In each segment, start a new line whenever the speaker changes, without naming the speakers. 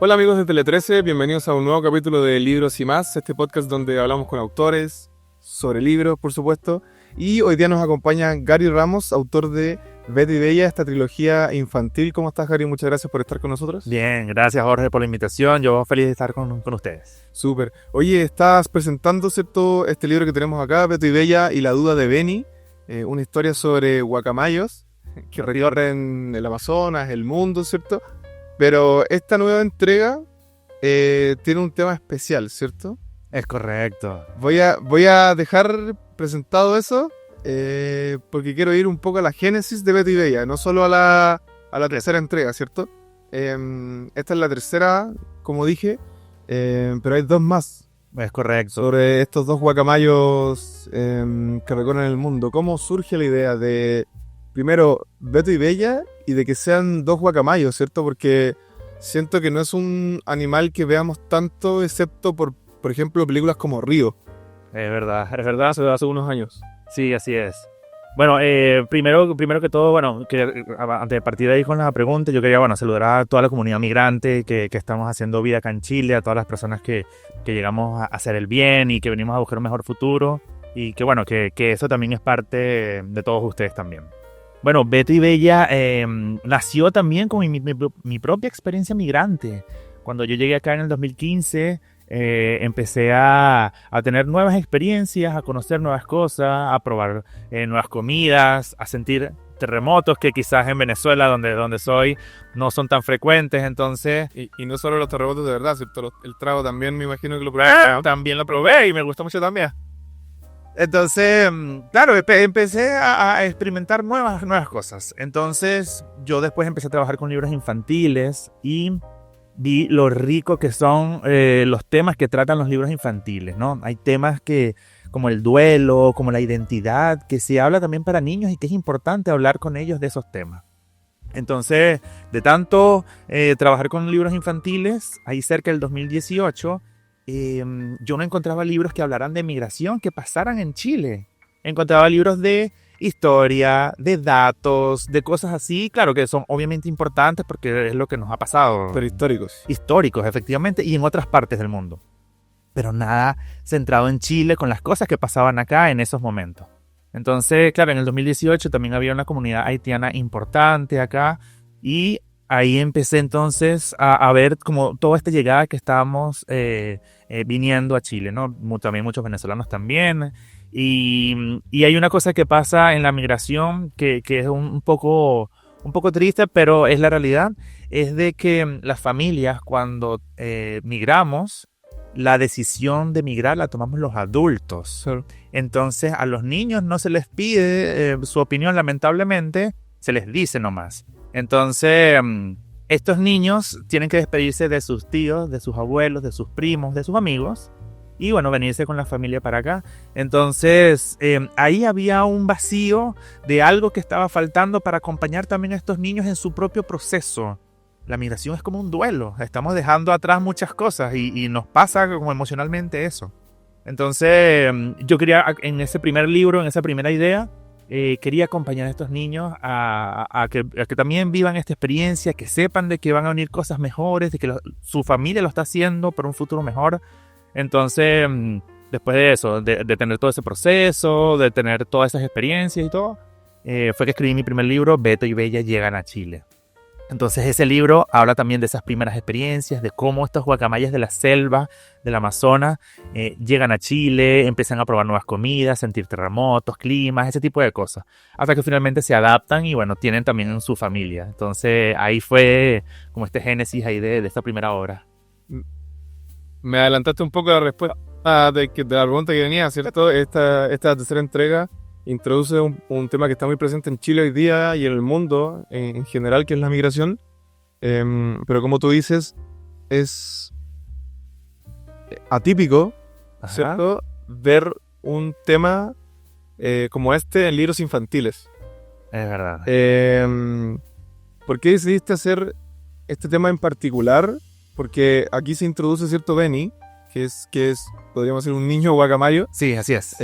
Hola amigos de Tele13, bienvenidos a un nuevo capítulo de Libros y Más, este podcast donde hablamos con autores, sobre libros por supuesto, y hoy día nos acompaña Gary Ramos, autor de Betty y Bella, esta trilogía infantil. ¿Cómo estás, Gary? Muchas gracias por estar con nosotros.
Bien, gracias Jorge por la invitación, yo feliz de estar con ustedes.
Súper. Oye, estás presentando, ¿cierto?, este libro que tenemos acá, Betty y Bella y la duda de Benny, una historia sobre guacamayos que recorren el Amazonas, el mundo, ¿cierto? Pero esta nueva entrega tiene un tema especial, ¿cierto?
Es correcto.
Voy a dejar presentado eso porque quiero ir un poco a la génesis de Betty y Bella, no solo a la tercera entrega, ¿cierto? Esta es la tercera, como dije, pero hay dos más
Es correcto.
sobre estos dos guacamayos que recorren el mundo. ¿Cómo surge la idea de, primero, Betty y Bella y de que sean dos guacamayos, ¿cierto? Porque siento que no es un animal que veamos tanto, excepto por ejemplo, películas como Río.
Es verdad.
Hace unos años.
Sí, así es. Bueno, primero que todo, bueno, antes de partir de ahí con la pregunta, yo quería, saludar a toda la comunidad migrante que estamos haciendo vida acá en Chile, a todas las personas que llegamos a hacer el bien y que venimos a buscar un mejor futuro y que eso también es parte de todos ustedes también. Bueno, Betty y Bella nació también con mi propia experiencia migrante. Cuando yo llegué acá en el 2015, empecé a tener nuevas experiencias, a conocer nuevas cosas, a probar nuevas comidas, a sentir terremotos que quizás en Venezuela, donde soy, no son tan frecuentes. Entonces,
y no solo los terremotos de verdad, ¿cierto? El trago también me imagino que lo probé.
También lo probé y me gustó mucho también. Entonces, claro, empecé a experimentar nuevas cosas. Entonces, yo después empecé a trabajar con libros infantiles y vi lo rico que son los temas que tratan los libros infantiles, ¿no? Hay temas como el duelo, como la identidad, que se habla también para niños y que es importante hablar con ellos de esos temas. Entonces, de tanto trabajar con libros infantiles, ahí cerca del 2018, yo no encontraba libros que hablaran de migración, que pasaran en Chile. Encontraba libros de historia, de datos, de cosas así, claro que son obviamente importantes porque es lo que nos ha pasado.
Pero históricos.
Históricos, efectivamente, y en otras partes del mundo. Pero nada centrado en Chile con las cosas que pasaban acá en esos momentos. Entonces, claro, en el 2018 también había una comunidad haitiana importante acá y ahí empecé entonces a ver como toda esta llegada que estábamos viniendo a Chile, ¿no? También muchos venezolanos también. Y hay una cosa que pasa en la migración que es un poco triste, pero es la realidad, es de que las familias cuando migramos, la decisión de migrar la tomamos los adultos.
Sí.
Entonces a los niños no se les pide su opinión, lamentablemente, se les dice nomás. Entonces estos niños tienen que despedirse de sus tíos, de sus abuelos, de sus primos, de sus amigos y venirse con la familia para acá. Entonces ahí había un vacío de algo que estaba faltando para acompañar también a estos niños en su propio proceso. La migración es como un duelo, estamos dejando atrás muchas cosas y nos pasa como emocionalmente eso. Entonces yo quería, en ese primer libro, en esa primera idea, quería acompañar a estos niños a que también vivan esta experiencia, que sepan de que van a venir cosas mejores, de que su familia lo está haciendo por un futuro mejor. Entonces, después de eso, de tener todo ese proceso, de tener todas esas experiencias y todo, fue que escribí mi primer libro, Betty y Bella llegan a Chile. Entonces ese libro habla también de esas primeras experiencias, de cómo estos guacamayas de la selva, del Amazonas, llegan a Chile, empiezan a probar nuevas comidas, sentir terremotos, climas, ese tipo de cosas. Hasta que finalmente se adaptan y tienen también su familia. Entonces ahí fue como este génesis ahí de esta primera obra.
Me adelantaste un poco la respuesta de la pregunta que venía, ¿cierto? Esta tercera entrega introduce un tema que está muy presente en Chile hoy día y en el mundo en general, que es la migración. Pero como tú dices, es atípico, ¿cierto?, ver un tema como este en libros infantiles.
Es verdad.
¿Por qué decidiste hacer este tema en particular? Porque aquí se introduce cierto Benny, que es podríamos decir, un niño guacamayo.
Sí, así es.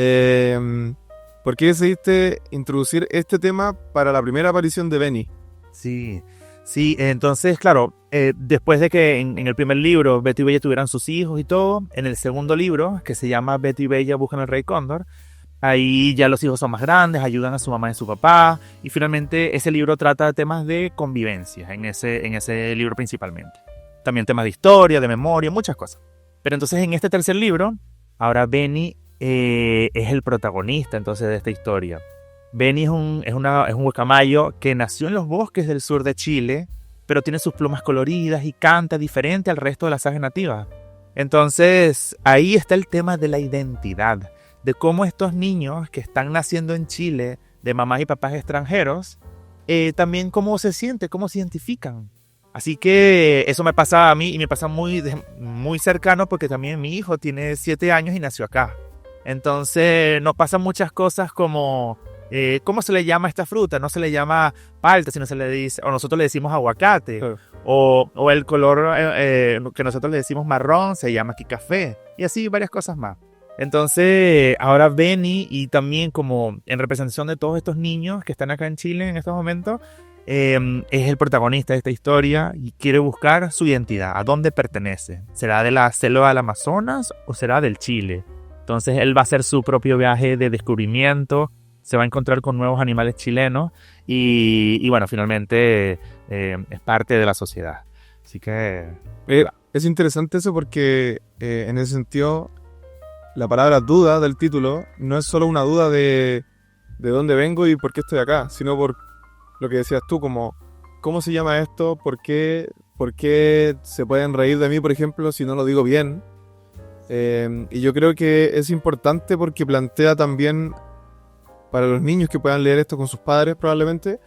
¿Por qué decidiste introducir este tema para la primera aparición de Benny?
Sí, entonces, claro, después de que en el primer libro Beto y Bella tuvieran sus hijos y todo, en el segundo libro, que se llama Beto y Bella buscan al Rey Cóndor, ahí ya los hijos son más grandes, ayudan a su mamá y a su papá, y finalmente ese libro trata temas de convivencia, en ese libro principalmente. También temas de historia, de memoria, muchas cosas. Pero entonces en este tercer libro, ahora Benny es el protagonista entonces de esta historia. Benny es un guacamayo que nació en los bosques del sur de Chile, pero tiene sus plumas coloridas y canta diferente al resto de las aves nativas. Entonces ahí está el tema de la identidad, de cómo estos niños que están naciendo en Chile, de mamás y papás extranjeros, también cómo se sienten, cómo se identifican. Así que eso me pasa a mí y me pasa muy cercano porque también mi hijo tiene 7 años y nació acá. Entonces nos pasan muchas cosas como ¿cómo se le llama a esta fruta? No se le llama palta, sino se le dice, o nosotros le decimos aguacate. Claro. O el color que nosotros le decimos marrón se llama aquí café. Y así varias cosas más. Entonces ahora Benny, y también como en representación de todos estos niños que están acá en Chile en estos momentos, es el protagonista de esta historia y quiere buscar su identidad, a dónde pertenece. ¿Será de la selva del Amazonas o será del Chile? Entonces él va a hacer su propio viaje de descubrimiento, se va a encontrar con nuevos animales chilenos y bueno, finalmente es parte de la sociedad. Así que...
es interesante eso porque en ese sentido la palabra duda del título no es solo una duda de dónde vengo y por qué estoy acá, sino por lo que decías tú, como ¿cómo se llama esto? ¿Por qué se pueden reír de mí, por ejemplo, si no lo digo bien? Y yo creo que es importante porque plantea también, para los niños que puedan leer esto con sus padres probablemente,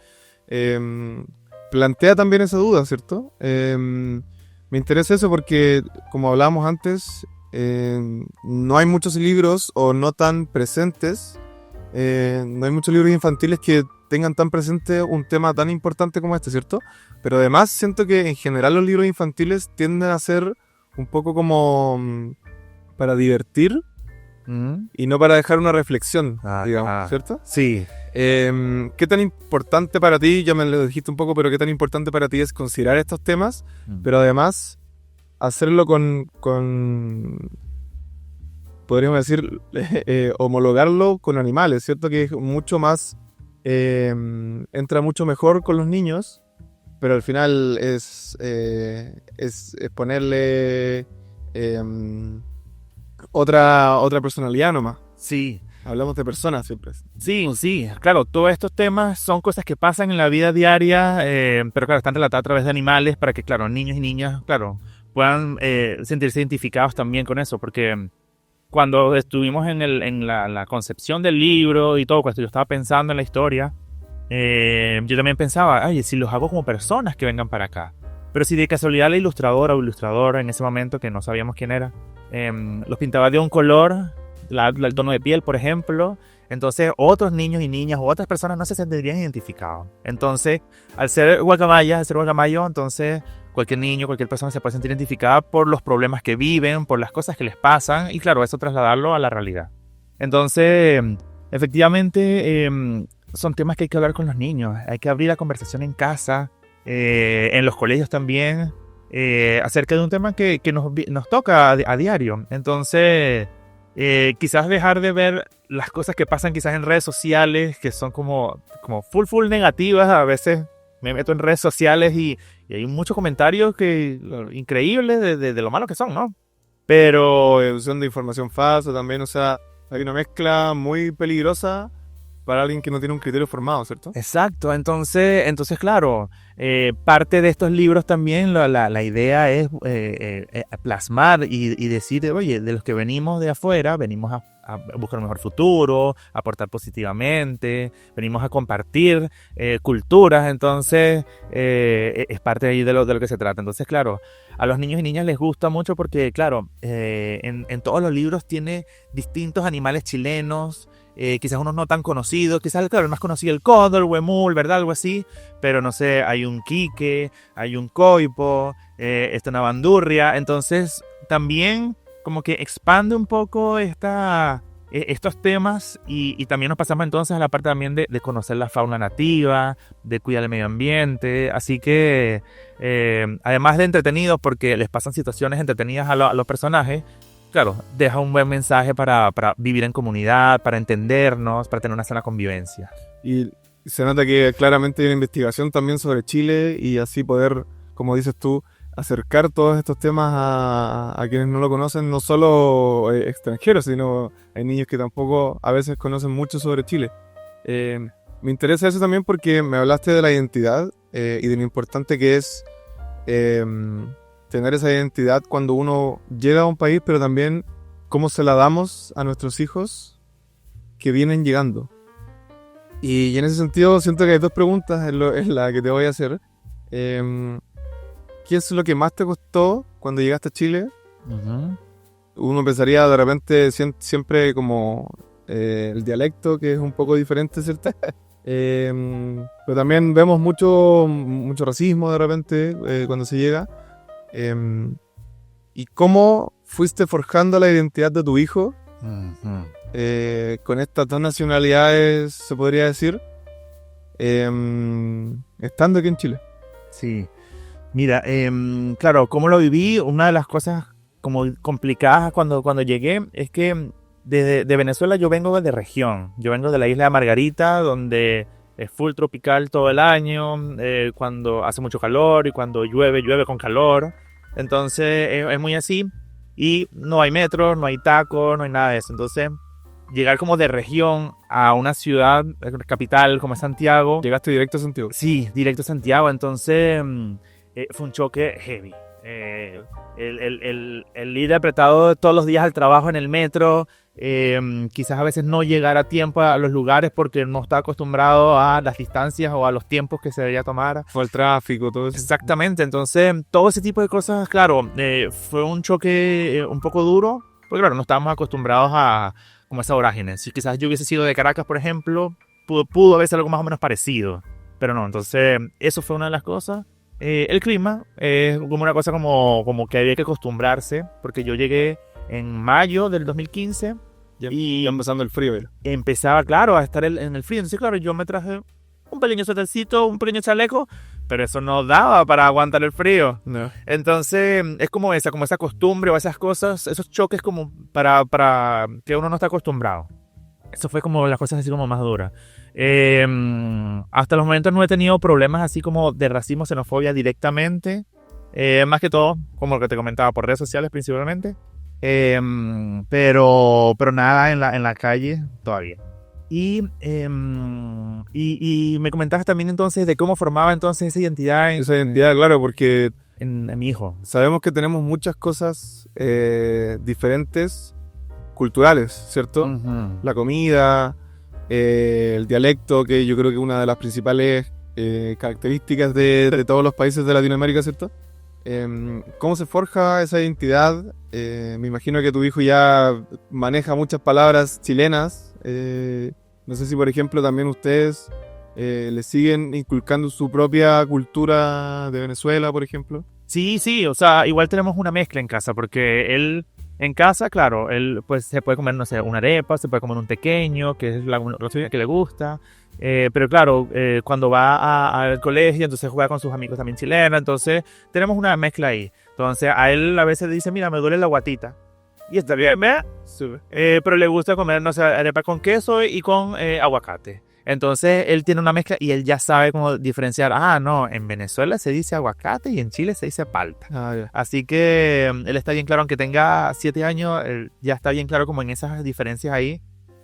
plantea también esa duda, ¿cierto? Me interesa eso porque, como hablábamos antes, no hay muchos libros o no tan presentes, no hay muchos libros infantiles que tengan tan presente un tema tan importante como este, ¿cierto? Pero además siento que en general los libros infantiles tienden a ser un poco como para divertir y no para dejar una reflexión, digamos, ¿cierto?
Sí.
¿Qué tan importante para ti, ya me lo dijiste un poco, pero qué tan importante para ti es considerar estos temas, pero además hacerlo con podríamos decir, homologarlo con animales, ¿cierto? Que es mucho más, entra mucho mejor con los niños, pero al final es ponerle otra personalidad nomás.
Sí.
Hablamos de personas siempre.
Sí, claro, todos estos temas son cosas que pasan en la vida diaria, pero claro, están relatados a través de animales para que, claro, niños y niñas, claro, puedan sentirse identificados también con eso, porque cuando estuvimos en la concepción del libro y todo, cuando yo estaba pensando en la historia, yo también pensaba, oye, si los hago como personas que vengan para acá. Pero si de casualidad la ilustradora o ilustrador en ese momento, que no sabíamos quién era, los pintaba de un color, el tono de piel, por ejemplo, entonces otros niños y niñas o otras personas no se sentirían identificados. Entonces, al ser guacamayo, entonces cualquier niño, cualquier persona se puede sentir identificada por los problemas que viven, por las cosas que les pasan y claro, eso trasladarlo a la realidad. Entonces, efectivamente, son temas que hay que hablar con los niños, hay que abrir la conversación en casa, en los colegios también, acerca de un tema que nos toca a diario. Entonces, quizás dejar de ver las cosas que pasan quizás en redes sociales, que son como full negativas. A veces me meto en redes sociales y hay muchos comentarios increíbles de lo malos que son, ¿no?
Pero son de información falsa también, o sea, hay una mezcla muy peligrosa para alguien que no tiene un criterio formado, ¿cierto?
Exacto, entonces claro, parte de estos libros también la idea es plasmar y decir, oye, de los que venimos de afuera, venimos a buscar un mejor futuro, a aportar positivamente, venimos a compartir culturas, entonces es parte ahí de lo que se trata. Entonces, claro, a los niños y niñas les gusta mucho porque, claro, en todos los libros tiene distintos animales chilenos, quizás unos no tan conocidos, quizás, claro, el más conocido el cóndor, huemul, ¿verdad? Algo así, pero no sé, hay un quique, hay un coipo, está una bandurria, entonces también como que expande un poco esta estos temas y también nos pasamos entonces a la parte también de conocer la fauna nativa, de cuidar el medio ambiente, así que además de entretenidos porque les pasan situaciones entretenidas a los personajes, claro, deja un buen mensaje para vivir en comunidad, para entendernos, para tener una sana convivencia.
Y se nota que claramente hay una investigación también sobre Chile y así poder, como dices tú, acercar todos estos temas a quienes no lo conocen, no solo extranjeros, sino hay niños que tampoco a veces conocen mucho sobre Chile. Me interesa eso también porque me hablaste de la identidad y de lo importante que es tener esa identidad cuando uno llega a un país, pero también cómo se la damos a nuestros hijos que vienen llegando. Y en ese sentido siento que hay dos preguntas en la que te voy a hacer. ¿Qué es lo que más te costó cuando llegaste a Chile?
Uh-huh.
Uno pensaría de repente siempre como el dialecto, que es un poco diferente, ¿cierto? Pero también vemos mucho racismo de repente cuando se llega. ¿Y cómo fuiste forjando la identidad de tu hijo?
Uh-huh.
Con estas dos nacionalidades, se podría decir, estando aquí en Chile.
Sí, mira, claro, ¿cómo lo viví? Una de las cosas como complicadas cuando llegué es que de Venezuela yo vengo de región, yo vengo de la isla de Margarita, donde es full tropical todo el año, cuando hace mucho calor y cuando llueve con calor, entonces es muy así y no hay metro, no hay taco, no hay nada de eso, entonces llegar como de región a una ciudad capital como es Santiago.
¿Llegaste directo a Santiago?
Sí, directo a Santiago, entonces fue un choque heavy. El ir apretado todos los días al trabajo en el metro, quizás a veces no llegar a tiempo a los lugares porque no está acostumbrado a las distancias o a los tiempos que se debería tomar.
Fue el tráfico, todo eso.
Exactamente, entonces todo ese tipo de cosas, claro, fue un choque un poco duro, porque claro, no estábamos acostumbrados a como esa vorágine. Si quizás yo hubiese sido de Caracas, por ejemplo, pudo haber sido algo más o menos parecido, pero no, entonces eso fue una de las cosas. El clima es como una cosa como que había que acostumbrarse, porque yo llegué en mayo del 2015 y
empezando el frío.
empezaba, claro, a estar en el frío. Entonces, claro, yo me traje un pequeño suétercito, un pequeño chaleco, pero eso no daba para aguantar el frío.
No.
Entonces, es como esa costumbre o esas cosas, esos choques como para que uno no está acostumbrado. Eso fue como las cosas así como más duras. Hasta los momentos no he tenido problemas así como de racismo, xenofobia directamente. Más que todo, como lo que te comentaba, por redes sociales principalmente. Pero nada en la calle todavía. Y me comentabas también entonces de cómo formaba entonces esa identidad.
Esa identidad, claro, porque
en mi hijo.
Sabemos que tenemos muchas cosas diferentes, culturales, ¿cierto?
Uh-huh.
La comida, el dialecto, que yo creo que es una de las principales características de todos los países de Latinoamérica, ¿cierto? ¿Cómo se forja esa identidad? Me imagino que tu hijo ya maneja muchas palabras chilenas. No sé si, por ejemplo, también ustedes le siguen inculcando su propia cultura de Venezuela, por ejemplo.
Sí, o sea, igual tenemos una mezcla en casa, porque él, en casa, claro, él pues se puede comer, no sé, una arepa, se puede comer un tequeño, que es la que le gusta, pero claro, cuando va al colegio, entonces juega con sus amigos también chilenos, entonces tenemos una mezcla ahí. Entonces a él a veces dice, mira, me duele la guatita, y está bien, ¿verdad? Sí. Pero le gusta comer, no sé, arepa con queso y con aguacate. Entonces él tiene una mezcla y él ya sabe cómo diferenciar. Ah, no, en Venezuela se dice aguacate y en Chile se dice palta.
Yeah.
Así que él está bien claro, aunque tenga 7 años, él ya está bien claro como en esas diferencias ahí.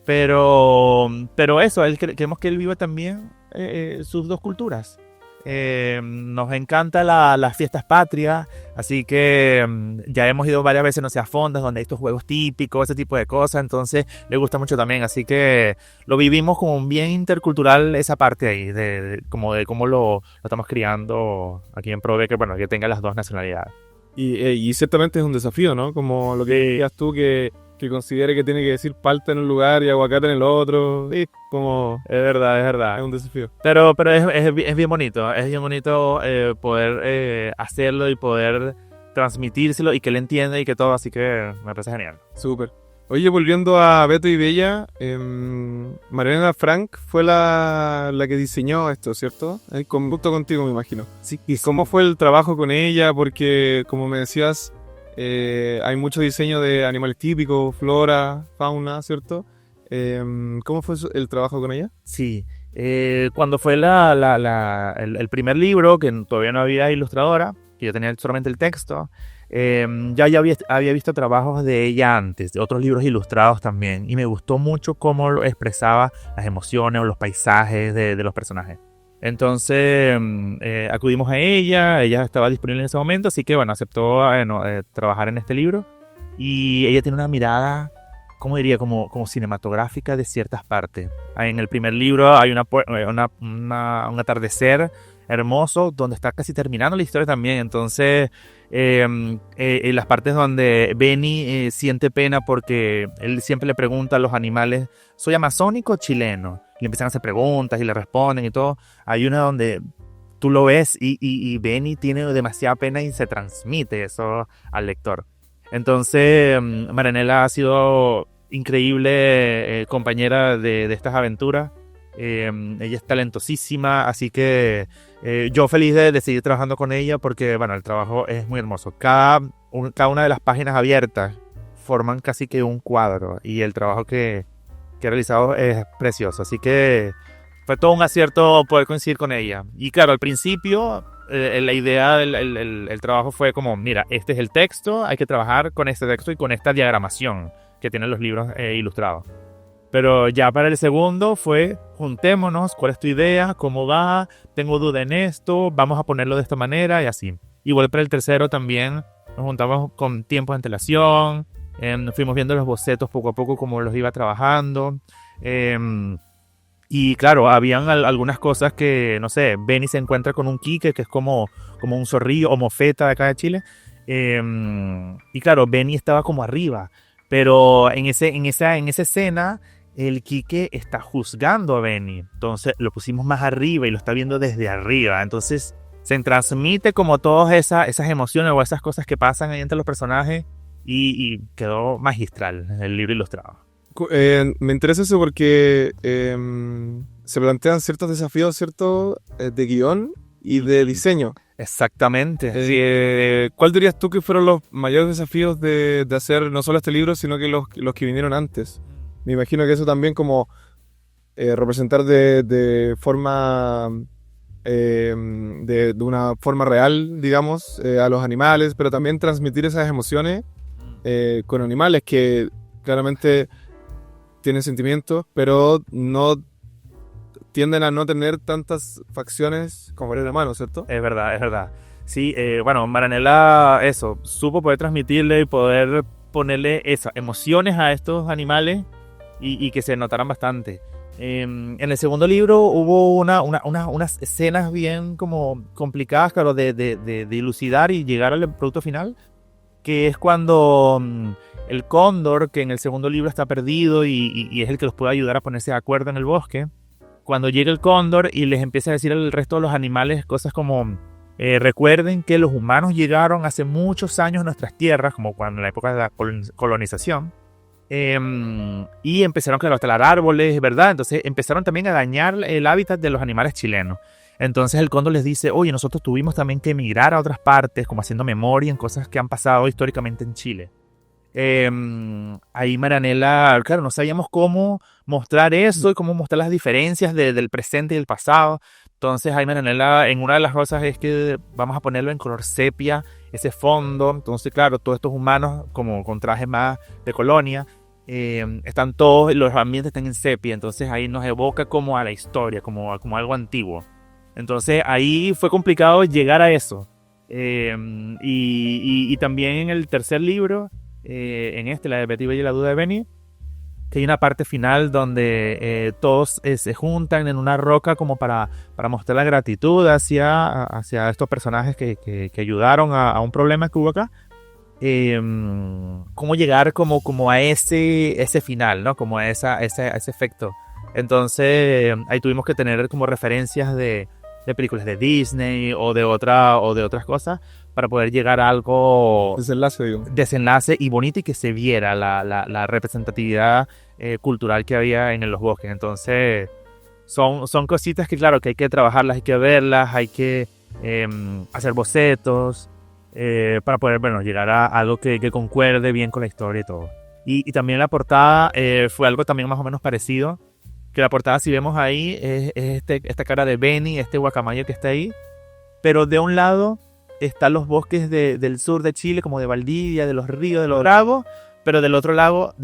Pero eso, creemos que él vive también sus dos culturas. Nos encanta las fiestas patrias, así que ya hemos ido varias veces, no sé, a fondas donde hay estos juegos típicos, ese tipo de cosas, entonces le gusta mucho también, así que lo vivimos como bien intercultural esa parte ahí, de cómo lo estamos criando aquí en Prove, que bueno, que tenga las dos nacionalidades.
Y ciertamente es un desafío, ¿no? Como lo que decías tú, que considere que tiene que decir palta en un lugar y aguacate en el otro. Sí, como...
Es verdad.
Es un desafío.
Pero es bien bonito. Es bien bonito poder hacerlo y poder transmitírselo y que él entienda y que todo. Así que me parece genial.
Súper. Oye, volviendo a Beto y Bella, Mariana Frank fue la que diseñó esto, ¿cierto? Junto contigo, me imagino.
Sí,
¿Y cómo fue el trabajo con ella? Porque, como me decías, hay mucho diseño de animales típicos, flora, fauna, ¿cierto? ¿Cómo fue el trabajo con ella?
sí. Cuando fue el primer libro, que todavía no había ilustradora, que yo tenía solamente el texto, ya había visto trabajos de ella antes, de otros libros ilustrados también, y me gustó mucho cómo expresaba las emociones o los paisajes de los personajes. Entonces acudimos a ella estaba disponible en ese momento, así que bueno, aceptó trabajar en este libro, y ella tiene una mirada, ¿cómo diría? Como cinematográfica de ciertas partes. En el primer libro hay un atardecer hermoso donde está casi terminando la historia también. Entonces, en las partes donde Benny siente pena porque él siempre le pregunta a los animales, ¿soy amazónico o chileno? Y le empiezan a hacer preguntas y le responden y todo. Hay una donde tú lo ves y Benny tiene demasiada pena y se transmite eso al lector. Entonces, Marianela ha sido increíble compañera de estas aventuras. Ella es talentosísima, así que yo feliz de seguir trabajando con ella porque, bueno, el trabajo es muy hermoso. Cada una de las páginas abiertas forman casi que un cuadro y el trabajo que he realizado es precioso. Así que fue todo un acierto poder coincidir con ella. Y claro, al principio la idea del trabajo fue como, mira, este es el texto, hay que trabajar con este texto y con esta diagramación que tienen los libros ilustrados. Pero ya para el segundo fue, juntémonos, ¿cuál es tu idea? ¿Cómo va? Tengo duda en esto, vamos a ponerlo de esta manera y así. Igual para el tercero también nos juntamos con tiempo de antelación, fuimos viendo los bocetos poco a poco como los iba trabajando. Y claro, habían algunas cosas que, no sé, Benny se encuentra con un quique, que es como un zorrillo o mofeta de acá de Chile. Y claro, Benny estaba como arriba, pero en esa escena el quique está juzgando a Benny. Entonces lo pusimos más arriba y lo está viendo desde arriba. Entonces se transmite como todas esas emociones o esas cosas que pasan ahí entre los personajes y quedó magistral el libro ilustrado.
Me interesa eso porque se plantean ciertos desafíos, ¿cierto? De guión y de diseño.
Exactamente.
¿Cuál dirías tú que fueron los mayores desafíos de hacer no solo este libro, sino que los que vinieron antes? Me imagino que eso también como representar de forma, de una forma real, digamos, a los animales, pero también transmitir esas emociones con animales que claramente tienen sentimientos, pero no tienden a no tener tantas facciones como el humano, ¿cierto?
Es verdad, es verdad. Sí, bueno, Marianela, eso, supo poder transmitirle y poder ponerle esas emociones a estos animales y que se notaran bastante. En el segundo libro hubo unas escenas bien como complicadas, claro, de dilucidar y llegar al producto final, que es cuando el cóndor, que en el segundo libro está perdido y es el que los puede ayudar a ponerse de acuerdo en el bosque, cuando llega el cóndor y les empieza a decir al resto de los animales cosas como recuerden que los humanos llegaron hace muchos años a nuestras tierras, como cuando en la época de la colonización, y empezaron, claro, a talar árboles, ¿verdad? Entonces empezaron también a dañar el hábitat de los animales chilenos. Entonces el cóndor les dice, oye, nosotros tuvimos también que emigrar a otras partes, como haciendo memoria en cosas que han pasado históricamente en Chile. Ahí Marianela, claro, no sabíamos cómo mostrar eso y cómo mostrar las diferencias del presente y del pasado. Entonces ahí Marianela, en una de las cosas es que vamos a ponerlo en color sepia, ese fondo. Entonces claro, todos estos humanos como con trajes más de colonia, están todos, los ambientes están en sepia. Entonces ahí nos evoca como a la historia, como algo antiguo. Entonces ahí fue complicado llegar a eso. Y también en el tercer libro, en la de Betty Bella y la duda de Benny, que hay una parte final donde todos se juntan en una roca como para mostrar la gratitud hacia estos personajes que ayudaron a un problema que hubo acá. Cómo llegar como a ese final, ¿no? Como a ese efecto. Entonces ahí tuvimos que tener como referencias de películas de Disney o de otras cosas para poder llegar a algo
Desenlace, digo.
desenlace y bonito y que se viera la representatividad cultural que había en los bosques. Entonces son cositas que claro que hay que trabajarlas, hay que verlas, hay que hacer bocetos para poder llegar a algo que concuerde bien con la historia y todo. Y también la portada fue algo también más o menos parecido, que la portada, si vemos ahí, es esta cara de Benny, este guacamayo que está ahí, pero de un lado están los bosques del sur de Chile, como de Valdivia, de los ríos, de los lagos, pero del otro lado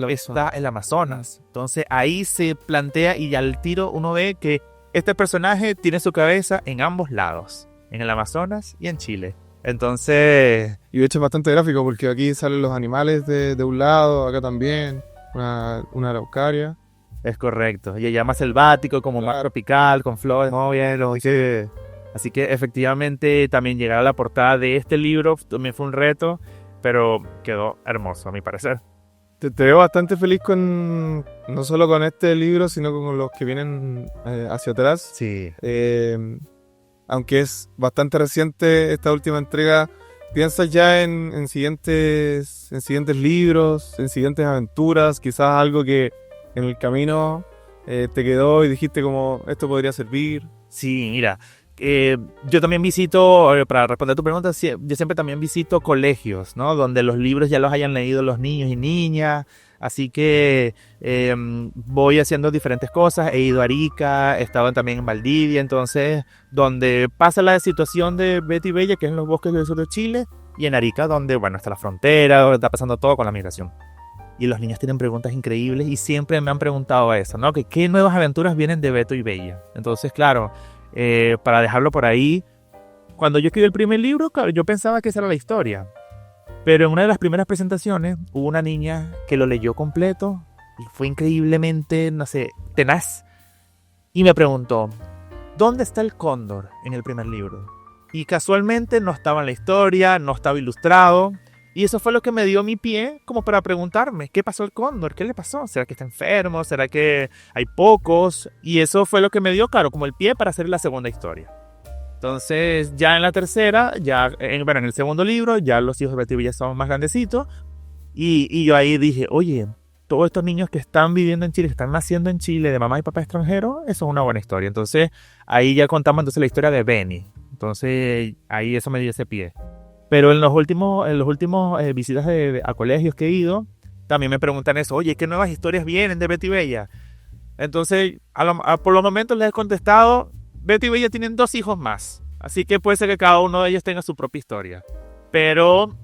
está el Amazonas. Entonces ahí se plantea y al tiro uno ve que este personaje tiene su cabeza en ambos lados, en el Amazonas y en Chile. Entonces...
Y de hecho es bastante gráfico porque aquí salen los animales de un lado, acá también, una araucaria.
Es correcto. Y allá más selvático, como
Claro.
más tropical, con flores, ¿no? Bien, así que efectivamente también llegar a la portada de este libro también fue un reto, pero quedó hermoso a mi parecer.
Te veo bastante feliz no solo con este libro, sino con los que vienen hacia atrás.
Sí.
Aunque es bastante reciente esta última entrega, ¿piensas ya en siguientes libros, en siguientes aventuras? Quizás algo que en el camino te quedó y dijiste como, esto podría servir.
Sí, mira, yo también visito, para responder tu pregunta, yo siempre también visito colegios, ¿no? Donde los libros ya los hayan leído los niños y niñas. Así que voy haciendo diferentes cosas. He ido a Arica, he estado también en Valdivia, entonces donde pasa la situación de Betty Bella, que es en los bosques del sur de Chile, y en Arica, donde está la frontera, donde está pasando todo con la migración. Y los niños tienen preguntas increíbles y siempre me han preguntado eso, ¿no? Que ¿qué nuevas aventuras vienen de Beto y Bella? Entonces, claro, para dejarlo por ahí, cuando yo escribí el primer libro, claro, yo pensaba que esa era la historia. Pero en una de las primeras presentaciones hubo una niña que lo leyó completo y fue increíblemente, no sé, tenaz. Y me preguntó, ¿dónde está el cóndor en el primer libro? Y casualmente no estaba en la historia, no estaba ilustrado. Y eso fue lo que me dio mi pie como para preguntarme, ¿qué pasó al cóndor? ¿Qué le pasó? ¿Será que está enfermo? ¿Será que hay pocos? Y eso fue lo que me dio, claro, como el pie para hacer la segunda historia. Entonces, ya en la tercera, en el segundo libro, ya los hijos de Betty Bella son más grandecitos. Y yo ahí dije, oye, todos estos niños que están viviendo en Chile, que están naciendo en Chile, de mamá y papá extranjeros, eso es una buena historia. Entonces, ahí ya contamos la historia de Benny. Entonces, ahí eso me dio ese pie. Pero en los últimos visitas a colegios que he ido, también me preguntan eso, oye, ¿qué nuevas historias vienen de Betty Bella? Entonces, por los momentos les he contestado, Betty y Bella tienen 2 hijos más, así que puede ser que cada uno de ellos tenga su propia historia. Pero,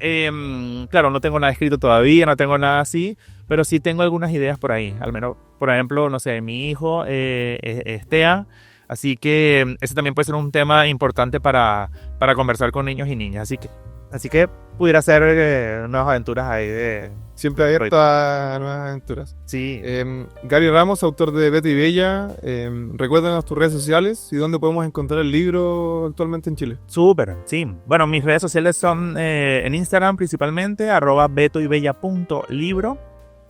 claro, no tengo nada escrito todavía, no tengo nada así, pero sí tengo algunas ideas por ahí. Al menos, por ejemplo, no sé, mi hijo es TEA, así que ese también puede ser un tema importante para conversar con niños y niñas. Así que pudiera ser nuevas aventuras ahí de...
Siempre abierto a nuevas aventuras.
Sí.
Gary Ramos, autor de Betty Bella. Recuérdanos tus redes sociales y dónde podemos encontrar el libro actualmente en Chile.
Súper, sí. Bueno, mis redes sociales son en Instagram principalmente, @betoybella.libro.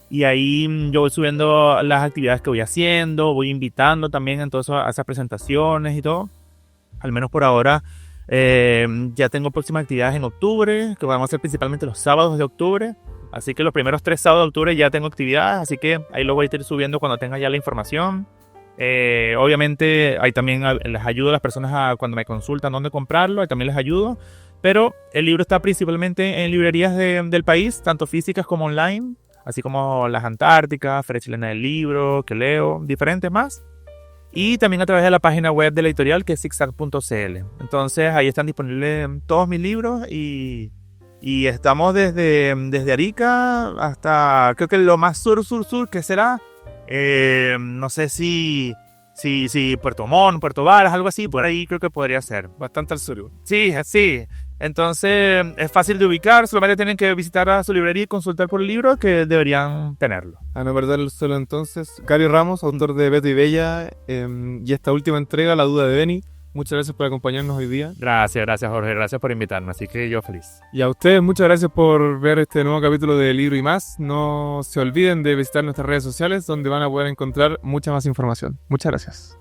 Y ahí yo voy subiendo las actividades que voy haciendo, voy invitando también entonces a esas presentaciones y todo. Al menos por ahora ya tengo próximas actividades en octubre, que vamos a hacer principalmente los sábados de octubre. Así que los primeros 3 sábados de octubre ya tengo actividades, así que ahí lo voy a ir subiendo cuando tenga ya la información. Obviamente ahí también les ayudo a las personas cuando me consultan dónde comprarlo, ahí también les ayudo. Pero el libro está principalmente en librerías del país, tanto físicas como online, así como las Antárticas, Feria Chilena del Libro, que leo, diferentes más. Y también a través de la página web de la editorial, que es zigzag.cl. Entonces ahí están disponibles todos mis libros y estamos desde Arica hasta, creo que lo más sur, que será, no sé si Puerto Montt, Puerto Varas, algo así, por ahí creo que podría ser.
Bastante al sur.
Sí. Entonces es fácil de ubicar, solamente tienen que visitar a su librería y consultar por el libro, que deberían tenerlo.
A no perderlo solo entonces. Gary Ramos, autor de Betty Bella, y esta última entrega, La duda de Benny. Muchas gracias por acompañarnos hoy día.
Gracias Jorge, gracias por invitarme, así que yo feliz.
Y a ustedes muchas gracias por ver este nuevo capítulo de Libro y Más. No se olviden de visitar nuestras redes sociales donde van a poder encontrar mucha más información. Muchas gracias.